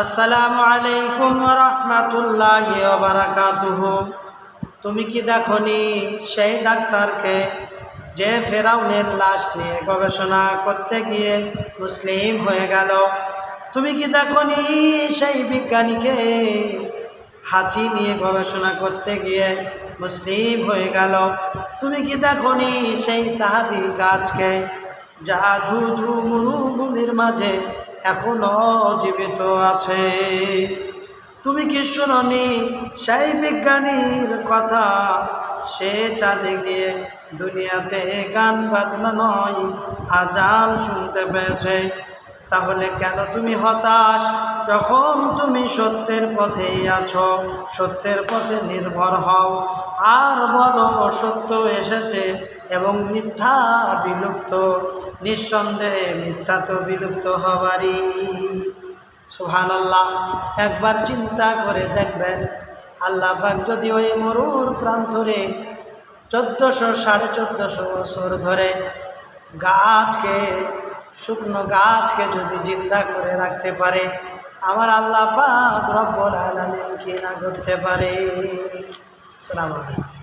আসসালামু আলাইকুম ওয়া রাহমাতুল্লাহি ওয়া বারাকাতুহু। তুমি কি দেখনি সেই ডাক্তারকে যে ফেরাউনের লাশ নিয়ে গবেষণা করতে গিয়ে মুসলিম হয়ে গেল? তুমি কি দেখনি সেই বিজ্ঞানীকে হাঁচি নিয়ে গবেষণা করতে গিয়ে মুসলিম হয়ে গেল? তুমি কি দেখনি সেই সাহাবী গাছকে যা ধু মরুভূমির মাঝে এখনো জীবিত আছে? তুমি কি শুনোনি সেই বিজ্ঞানীর কথা? সে চাঁদে গিয়ে দুনিয়াতে গান বাজনা নয়, আজান শুনতে পেয়েছে। তাহলে কেন তুমি হতাশ যখন তুমি সত্যের পথেই আছো? সত্যের পথে নির্ভর হও আর বলো সত্য এসেছে এবং মিথ্যা বিলুপ্ত। নিঃসন্দেহে মিথ্যা তো বিলুপ্ত হবারই। সুবহানাল্লাহ। একবার চিন্তা করে দেখবেন, আল্লাহ পাক যদি ওই মরুর প্রান্তরে 1400-1450 বছর ধরে গাছকে, শুকনো গাছকে যদি জিন্দা করে রাখতে পারে, আমার আল্লাহ পাক রব্বুল আলামিন কি না করতে পারে? আসসালামু আলাইকুম।